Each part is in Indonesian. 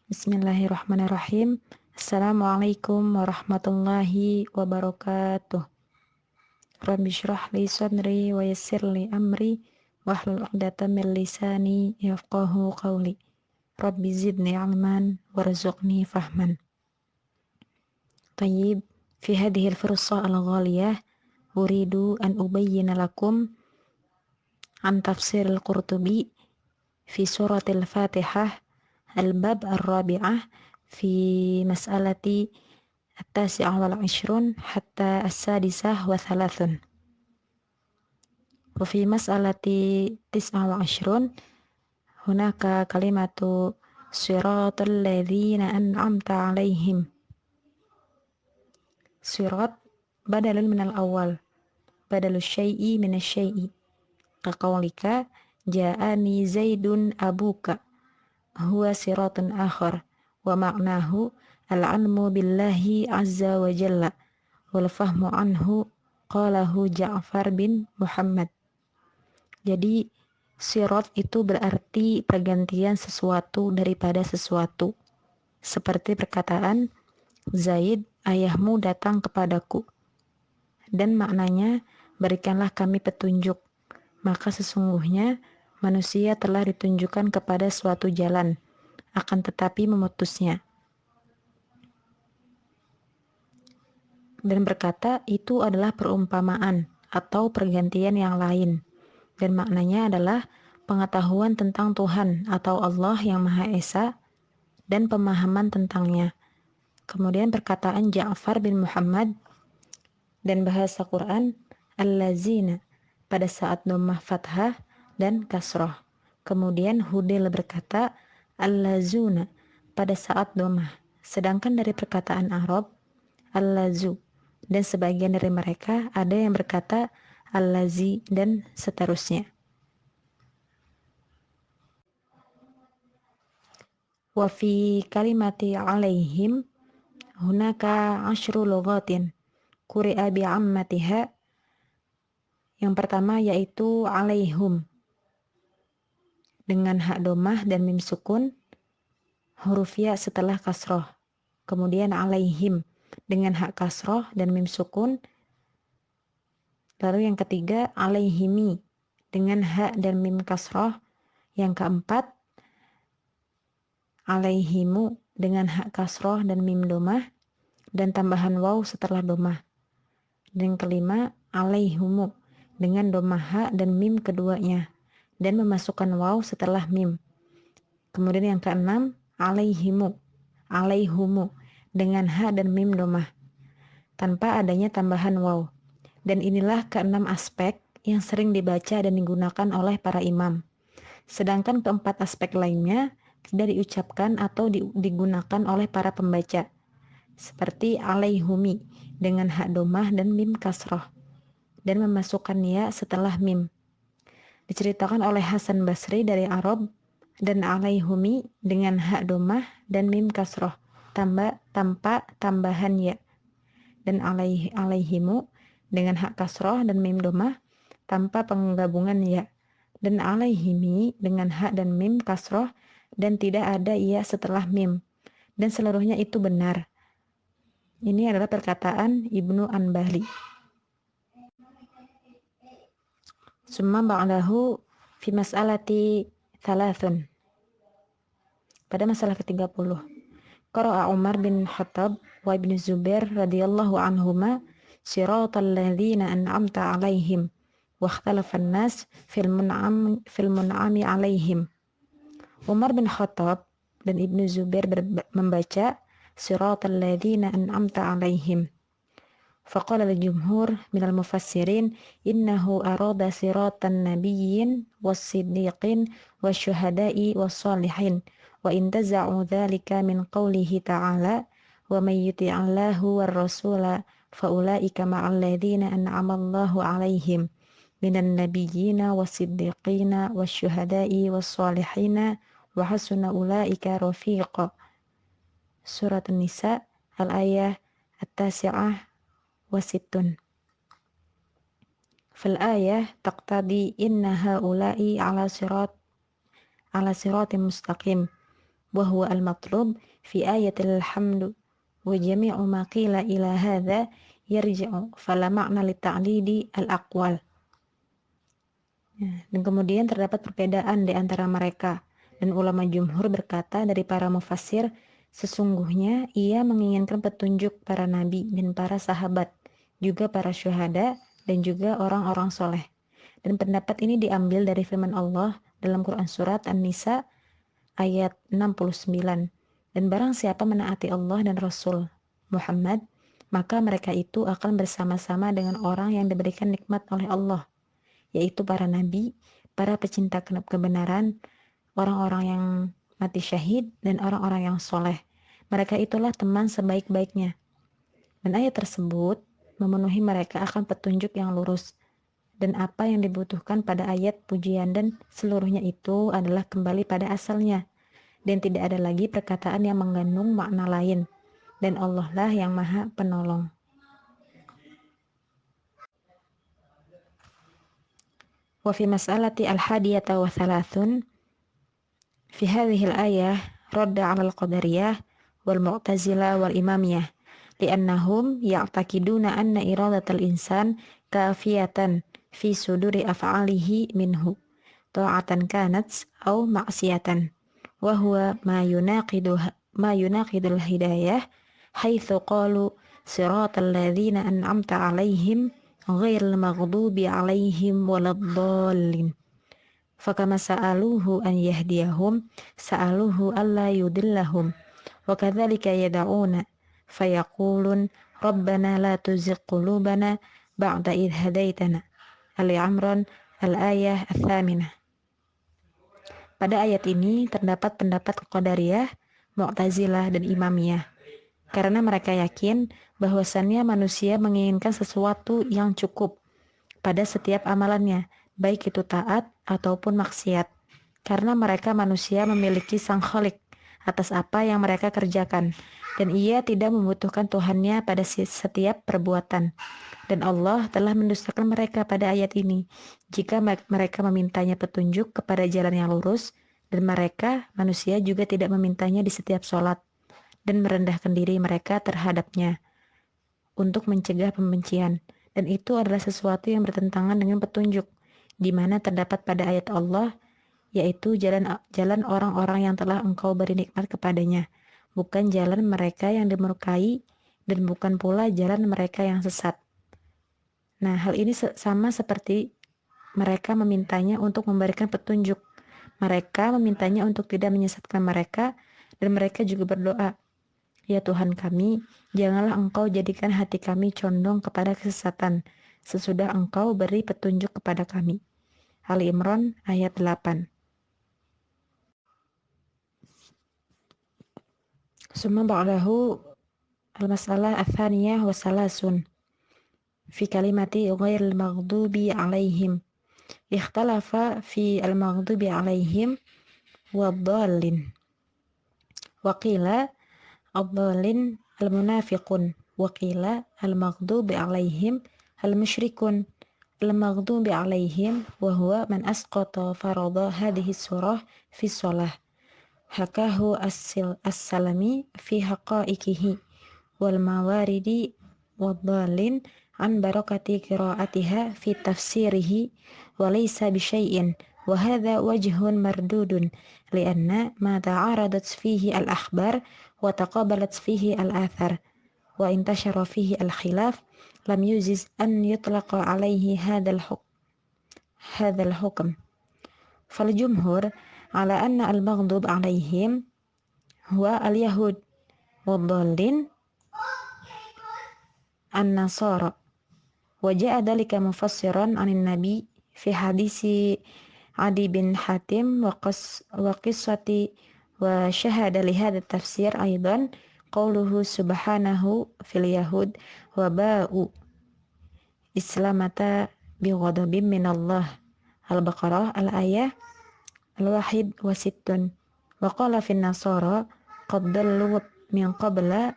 Bismillahirrahmanirrahim. Assalamualaikum warahmatullahi wabarakatuh. Rabbi shrah li sadri wa yassir li amri wahlul 'uqdatam min lisani yafqahu qawli. Rabbi zidni ilman warzuqni fahman. Tayyib, fi hadhihi al-fursah al-ghaliyah uridu an ubayyina lakum an tafsir al-Qurtubi fi surat al-Fatihah al-bab ar-rabi'ah fi mas'alati at-tasi'ah wal 'ishrun hatta as-sadisah wa thalathun. Wa fi mas'alati tis'ah wa 'ishrun hunaka kalimatu siratal ladzina an'amta 'alaihim. Sirat badalun minal awal, badalus syai'i minasy syai'i. Kaqaulika ja'ani Zaidun abuka huwa siratun akhar wa ma'nahu al-'ilmu billahi azza wa jalla wal fahmu anhu qalahu Ja'far bin Muhammad. Jadi sirat itu berarti pergantian sesuatu daripada sesuatu, seperti perkataan Zaid ayahmu datang kepadaku, dan maknanya berikanlah kami petunjuk, maka sesungguhnya manusia telah ditunjukkan kepada suatu jalan, akan tetapi memutusnya. Dan berkata itu adalah perumpamaan atau pergantian yang lain. Dan maknanya adalah pengetahuan tentang Tuhan atau Allah yang Maha Esa dan pemahaman tentangnya. Kemudian perkataan Ja'far bin Muhammad dan bahasa Quran allazina pada saat dhammah fathah dan kasrah. Kemudian Hudayl berkata allazuna pada saat dhammah. Sedangkan dari perkataan Arab allazu, dan sebagian dari mereka ada yang berkata allazi dan seterusnya. Wa fi kalimati 'alaihim hunaka 'ashru lughatin quri'a bi 'ammatiha. Yang pertama yaitu 'alaihum dengan hak dhammah dan mim sukun, huruf ya setelah kasroh. Kemudian 'alaihim dengan hak kasroh dan mim sukun. Lalu yang ketiga 'alaihimi dengan hak dan mim kasroh. Yang keempat 'alaihimu dengan hak kasroh dan mim dhammah dan tambahan waw setelah dhammah. Dan yang kelima 'alaihumu dengan dhammah ha dan mim keduanya dan memasukkan waw setelah mim. Kemudian yang keenam 'alaihimu, 'alaihumu dengan ha dan mim dhammah tanpa adanya tambahan waw. Dan inilah keenam aspek yang sering dibaca dan digunakan oleh para imam. Sedangkan keempat aspek lainnya tidak diucapkan atau digunakan oleh para pembaca, seperti 'alaihumi dengan hak dhammah dan mim kasroh dan memasukkan ya setelah mim. Diceritakan oleh Hasan Basri dari Arab dan 'alaihumi dengan hak dhammah dan mim kasroh tanpa tambahan ya, dan 'alaihimu dengan hak kasroh dan mim dhammah tanpa penggabungan ya, dan 'alaihimi dengan hak dan mim kasroh dan tidak ada ya setelah mim, dan seluruhnya itu benar. Ini adalah perkataan Ibnu Anbali. Summa ba'dahu fi mas'alati thalathun. Pada masalah ke-30. Qara'a Umar bin Khattab wa Ibnu Zubair radhiyallahu anhuma siratal ladzina an'amta 'alaihim wa ikhtalafan nas fil mun'ami 'alaihim. Umar bin Khattab dan Ibnu Zubair membaca siratal ladzina an'amta 'alaihim. Faqala al-jumhur minal mufassirin innahu arada siratan nabiyyin was-siddiqin wasyuhada'i was-salihin wa intaza'u dzalika min qawlihi ta'ala wa may yuti'illahu war-rasula faulaika ma'al ladzina an'ama Allahu 'alaihim minan nabiyyina was-siddiqina wasyuhada'i was-salihina wa hasuna ulaika rafiqa. Surat An-Nisa al-ayah at-tasi'ah wasittun. Fil ayah taqtadi inna haula'i ala siratin mustaqim wa huwa al-matlub fi ayatil hamdu wa jami'u ma qila ila hadha yarji'u fala ma'na li ta'lidi al-aqwal. Dan kemudian terdapat perbedaan di antara mereka, dan ulama jumhur berkata dari para mufassir, sesungguhnya ia menginginkan petunjuk para nabi dan para sahabat, juga para syuhada dan juga orang-orang soleh. Dan pendapat ini diambil dari firman Allah dalam Quran Surat An-Nisa ayat 69. Dan barang siapa menaati Allah dan Rasul Muhammad, maka mereka itu akan bersama-sama dengan orang yang diberikan nikmat oleh Allah, yaitu para nabi, para pecinta kebenaran, orang-orang yang mati syahid, dan orang-orang yang soleh. Mereka itulah teman sebaik-baiknya. Dan ayat tersebut memenuhi mereka akan petunjuk yang lurus. Dan apa yang dibutuhkan pada ayat pujian dan seluruhnya itu adalah kembali pada asalnya. Dan tidak ada lagi perkataan yang mengandung makna lain. Dan Allah lah yang maha penolong. Wa fi mas'alati al-hadiyata wa thalathun fi hadhihi al-ayah radda 'ala al-qadariyah wal mu'tazilah wal imamiyah li'annahum ya'taqiduna anna iradatal insan kafiyatan fi suduri af'alihi minhu ta'atan kanat aw ma'siyatan wa huwa ma yunaqidul hidayah haitsu qalu siratal ladzina an'amta 'alaihim ghairil maghdubi 'alaihim waladdallin. Fakama sa'aluhu an yahdiyahum sa'aluhu alla yudillahum wa kadzalika yad'una fayaqulun rabbana la tuzigh qulubana ba'da idh hadaitana. Ali Imran al-ayah ats-tsaminah. Pada ayat ini terdapat pendapat Qadariyah, Mu'tazilah dan Imamiyah. Karena mereka yakin bahwasannya manusia menginginkan sesuatu yang cukup pada setiap amalannya, baik itu taat ataupun maksiat. Karena mereka manusia memiliki Sang Khalik atas apa yang mereka kerjakan, dan ia tidak membutuhkan Tuhannya pada setiap perbuatan. Dan Allah telah mendustakan mereka pada ayat ini jika mereka memintanya petunjuk kepada jalan yang lurus, dan mereka manusia juga tidak memintanya di setiap sholat dan merendahkan diri mereka terhadapnya untuk mencegah pembencian. Dan itu adalah sesuatu yang bertentangan dengan petunjuk, di mana terdapat pada ayat Allah, yaitu jalan orang-orang yang telah engkau beri nikmat kepadanya, bukan jalan mereka yang dimurkai, dan bukan pula jalan mereka yang sesat. Nah, hal ini sama seperti mereka memintanya untuk memberikan petunjuk. Mereka memintanya untuk tidak menyesatkan mereka, dan mereka juga berdoa, ya Tuhan kami, janganlah engkau jadikan hati kami condong kepada kesesatan, sesudah engkau beri petunjuk kepada kami. Ali Imran ayat 8. Summa ba'dahu al-mas'alah ats-tsaniyah wa salasun fi kalimati ghairil maghdubi 'alaihim. Ikhtalafa fi al-maghdubi 'alaihim wad-dallin. Wa qila ad-dallin al-munafiqun wa qila al-maghdubi 'alaihim al-musyrikun. Al-maghdubi 'alaihim wa huwa man asqata farada hadhihi surah fi shalah. Hakahu as-salami fi haqaiqihi wal mawaridi wad-dallin an barakati qiraatiha fi tafsirihi wa laysa bi syai'in wa hadha wajhun mardudun lianna ma ta'aradat fihi al-akhbar wa taqabalat fihi al-athar wa intashara fihi al-khilaf lam yuziz an yutlaqa alaihi hadzal hukm. Fal jumhur ala anna al-maghdub alaihim huwa al-yahud wad-dallin an-nasara. Wa ja'a dhalika mufassiran 'anil nabi fi hadisi Adi bin Hatim wa qissati wa syahada li hadha tafsir aidan qauluhu subhanahu fil yahud wa ba'u islamata bi ghadabin minallah. Al-Baqarah al-ayah al-wahid wa sittun. Wa qala fin nasara qad dallu min qabla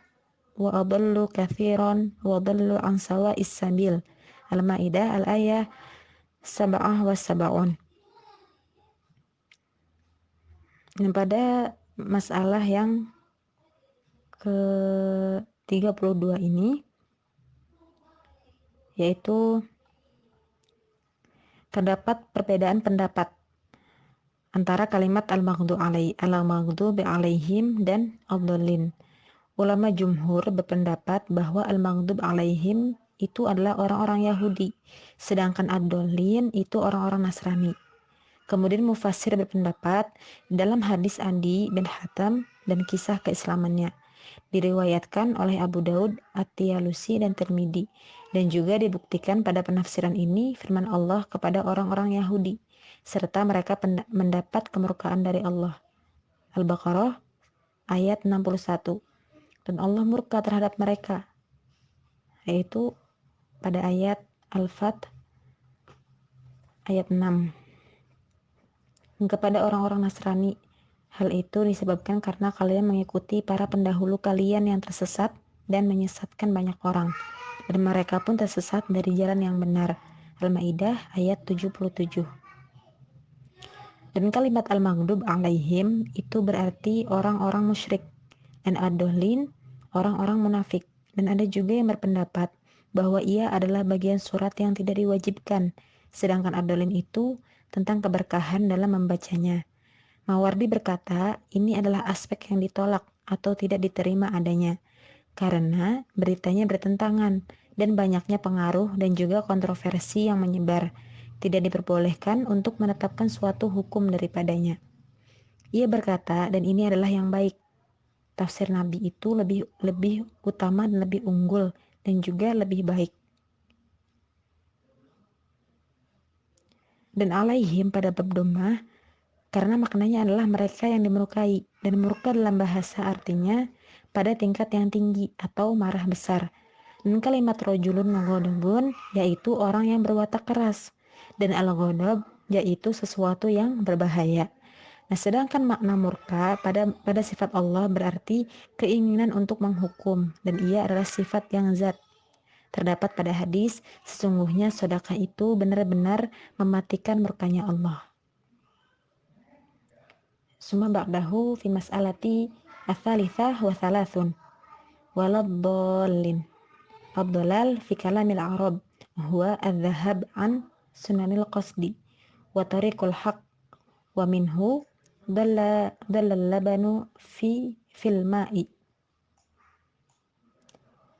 wa adallu kathiran wa dallu an sawa'is sabil. Al-Maidah al-ayah sab'ah wa sab'un. Dan pada masalah yang ke-32 ini, yaitu terdapat perbedaan pendapat antara kalimat al-maghdubi alaihim dan ad-dallin. Ulama jumhur berpendapat bahwa al-maghdub alaihim itu adalah orang-orang Yahudi, sedangkan ad-dallin itu orang-orang Nasrani. Kemudian mufassir berpendapat dalam hadis Adi bin Hatim dan kisah keislamannya diriwayatkan oleh Abu Daud, At-Tiyalusi dan Tirmidzi, dan juga dibuktikan pada penafsiran ini firman Allah kepada orang-orang Yahudi serta mereka mendapat kemurkaan dari Allah. Al-Baqarah ayat 61. Dan Allah murka terhadap mereka, yaitu pada ayat Al-Fat ayat 6. Dan kepada orang-orang Nasrani, hal itu disebabkan karena kalian mengikuti para pendahulu kalian yang tersesat dan menyesatkan banyak orang, dan mereka pun tersesat dari jalan yang benar. Al-Maidah ayat 77. Dan kalimat al-maghdub alaihim itu berarti orang-orang musyrik, dan ad-dallin orang-orang munafik. Dan ada juga yang berpendapat bahwa ia adalah bagian surat yang tidak diwajibkan, sedangkan ad-dallin itu tentang keberkahan dalam membacanya. Mawardi berkata, ini adalah aspek yang ditolak atau tidak diterima adanya, karena beritanya bertentangan dan banyaknya pengaruh dan juga kontroversi yang menyebar. Tidak diperbolehkan untuk menetapkan suatu hukum daripadanya. Ia berkata, dan ini adalah yang baik. Tafsir Nabi itu lebih utama dan lebih unggul dan juga lebih baik. Dan alaihim pada bab dhammah karena maknanya adalah mereka yang dimurkai, dan murka dalam bahasa artinya pada tingkat yang tinggi atau marah besar. Dan kalimat rojulun ghadabun yaitu orang yang berwatak keras, dan al-ghadab yaitu sesuatu yang berbahaya. Nah, sedangkan makna murka pada sifat Allah berarti keinginan untuk menghukum, dan ia adalah sifat yang zat. Terdapat pada hadis, sesungguhnya sedekah itu benar-benar mematikan murkanya Allah. Summa ba'dahu fi mas'alati ats-tsalitsah wa tsalasun waladdallin. Ad-dhalal fi kalamil Arab huwa adz-dzahab an sunanil qasdi wa tariqul haqq wa minhu dalla labanu fil ma'i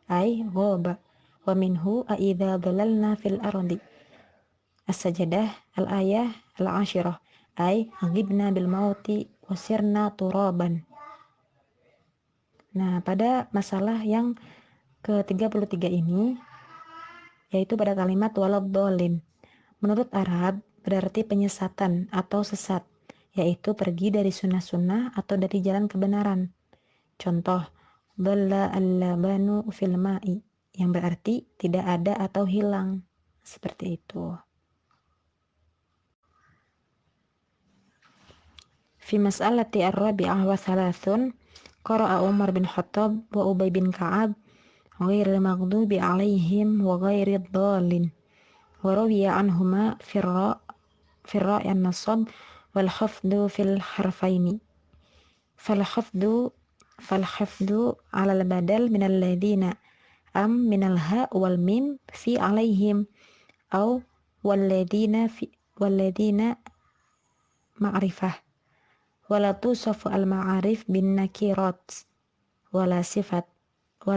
ay ghaba wa minhu aidza dhalalna fil ardi. As-Sajdah al-ayah al-ashirah ay ghibna bil mauti wasirna turaban. Nah, pada masalah yang ke-33 ini, yaitu pada kalimat waladdallin. Menurut Arab, berarti penyesatan atau sesat, yaitu pergi dari sunnah-sunnah atau dari jalan kebenaran. Contoh, dhalla al-labanu fil ma'i, yang berarti tidak ada atau hilang. Seperti itu. Fi mas'alati ar-rabi'ah wa thalathun, qara'a Umar bin Khattab wa Ubay bin Ka'ab ghairil maghdubi alaihim wa ghairid dhalin. Wa rawiya anhuma firra an-nasab wal khafdu fil harfaini. Fal khafdu ala al-badal min alladhina min al-ha wal mim fi alaihim aw walladhina ma'rifah. Wala tusafu al-ma'arif bin nakirat wala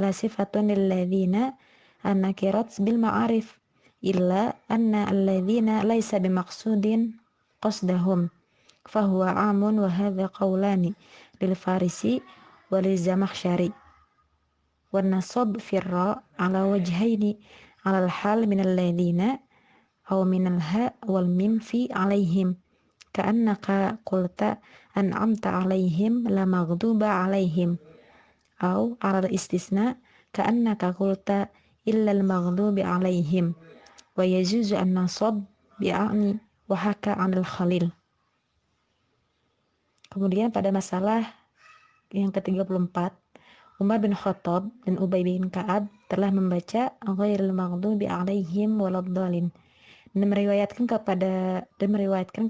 sifatun lilladhina an-nakirat bil ma'arif illa anna alladhina laysa bimaqsudin qasdahum fahuwa amun wa hadha qawlani lil farisi wal zamakhsyari wan nasab firra ala wajhaini ala al-hal min alladhina aw min al-ha wal mim fi alaihim ka'annaka qulta an'amta alaihim la maghduba alaihim aw ala istisna ka'annaka qulta illa al-maghdubi alaihim wa yajuzu an-nasab bi'ani wa haka 'anil khalil. Kemudian pada masalah yang ke-34, Umar bin Khattab dan Ubay bin Ka'ab telah membaca ghairil maghdubi alaihim waladdallin dan meriwayatkan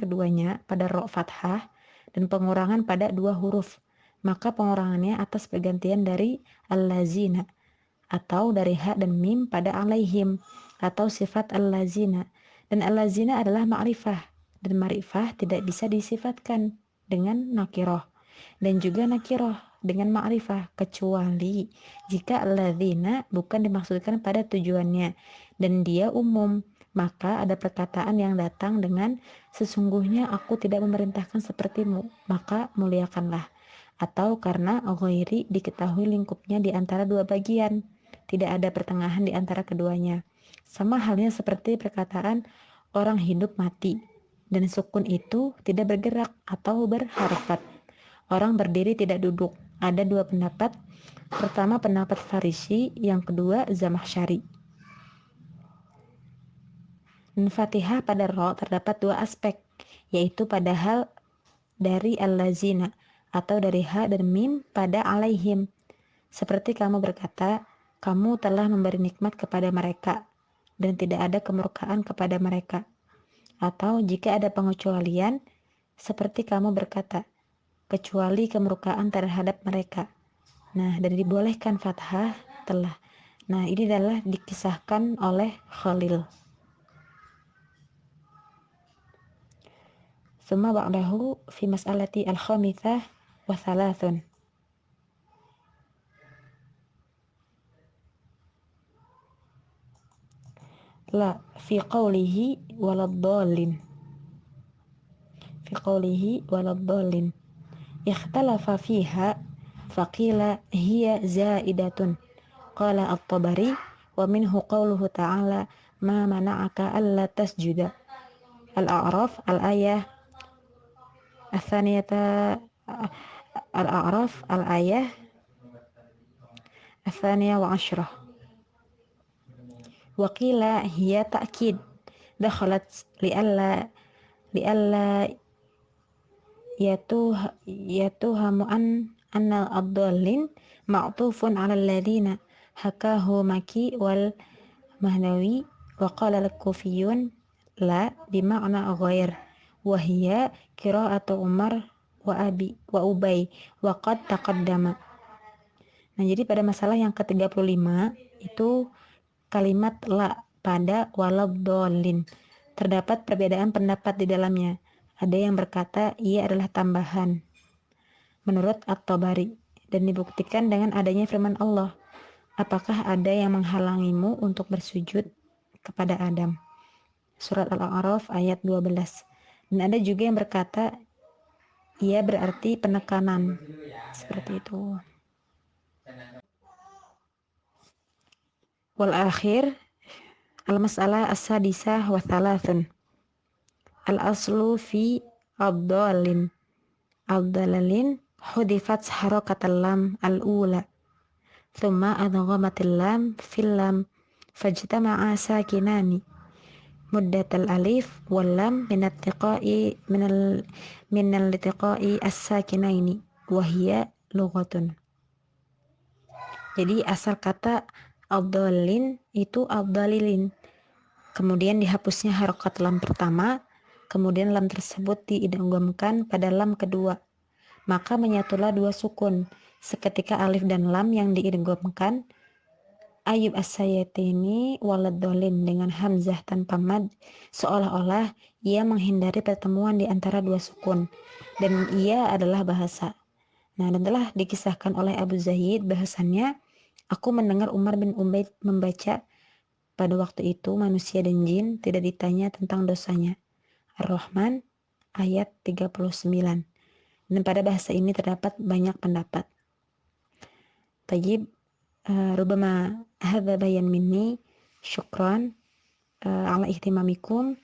keduanya pada ra fathah dan pengurangan pada dua huruf maka pengurangannya atas pergantian dari allazina atau dari ha dan mim pada alaihim atau sifat allazina. Dan allazina adalah ma'rifah, dan ma'rifah tidak bisa disifatkan dengan nakiroh dan juga nakiroh dengan ma'rifah kecuali jika allazina bukan dimaksudkan pada tujuannya dan dia umum, maka ada perkataan yang datang dengan sesungguhnya aku tidak memerintahkan sepertimu, maka muliakanlah. Atau karena ghairi diketahui lingkupnya di antara dua bagian, tidak ada pertengahan di antara keduanya. Sama halnya seperti perkataan orang hidup mati, dan sukun itu tidak bergerak atau berharakat. Orang berdiri tidak duduk. Ada dua pendapat. Pertama pendapat Farisi, yang kedua Zamakhsyari. Dan Fatihah pada ro terdapat dua aspek, yaitu pada hal dari allazina atau dari ha dan mim pada alaihim. Seperti kamu berkata, kamu telah memberi nikmat kepada mereka dan tidak ada kemurkaan kepada mereka. Atau jika ada pengecualian, seperti kamu berkata, kecuali kemurkaan terhadap mereka. Nah, dan dibolehkan fathah telah. Nah, ini adalah dikisahkan oleh Khalil. Summa ba'dahu fi mas'alati al-khamithah wa thalathun. La fi qawlihi waladdallin. Fi qawlihi waladdallin. Ikhtalafa fiha faqila hiya zaidatun. Qala at-Tabari wa minhu qawluhu ta'ala ma mana'aka alla tasjuda. Al-A'raf al-ayah Al-Thaniyata Al-A'raf al-ayah Al-Thaniyah wa Ashrah. Wa qila hiya ta'kid dakhalat li'alla yatuhamu anna ad-dallin ma'tufun 'ala alladhina hakahu Maki wal Mahnawi wa qala al-Kufiyun la bima'na ghair wa hiya qira'atu Umar wa Ubay wa qad taqaddama. Nah, jadi pada masalah yang ke-35 itu kalimat la pada waladdallin terdapat perbedaan pendapat di dalamnya. Ada yang berkata ia adalah tambahan menurut At-Tabari dan dibuktikan dengan adanya firman Allah, apakah ada yang menghalangimu untuk bersujud kepada Adam? Surat Al-A'raf ayat 12. Dan ada juga yang berkata ia berarti penekanan. Seperti itu. Wal akhir al-mas'alah as-sadisah wa thalathun. Al-aslu fi abdalin hudifat harakatal lam al-ula thumma adghamatil lam fil lam fajtama'a sakinani muddatal alif wal lam min al-iltiqa'i as-sakinaini wa hiya lughatun. Jadi asal kata abdalin itu abdalilin, kemudian dihapusnya harokat lam pertama, kemudian lam tersebut diidghamkan pada lam kedua, maka menyatulah dua sukun seketika alif dan lam yang diidghamkan. Ayub as-Sayatini waladdallin dengan hamzah tanpa mad, seolah-olah ia menghindari pertemuan di antara dua sukun dan ia adalah bahasa. Nah, dan telah dikisahkan oleh Abu Zaid bahwasannya aku mendengar Umar bin Ubaid membaca pada waktu itu manusia dan jin tidak ditanya tentang dosanya. Ar-Rahman ayat 39. Dan pada bahasa ini terdapat banyak pendapat. Tayyib, rubama hadza bayan minni, syukran ala ihtimamikum.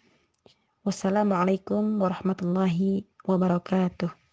Wassalamualaikum warahmatullahi wabarakatuh.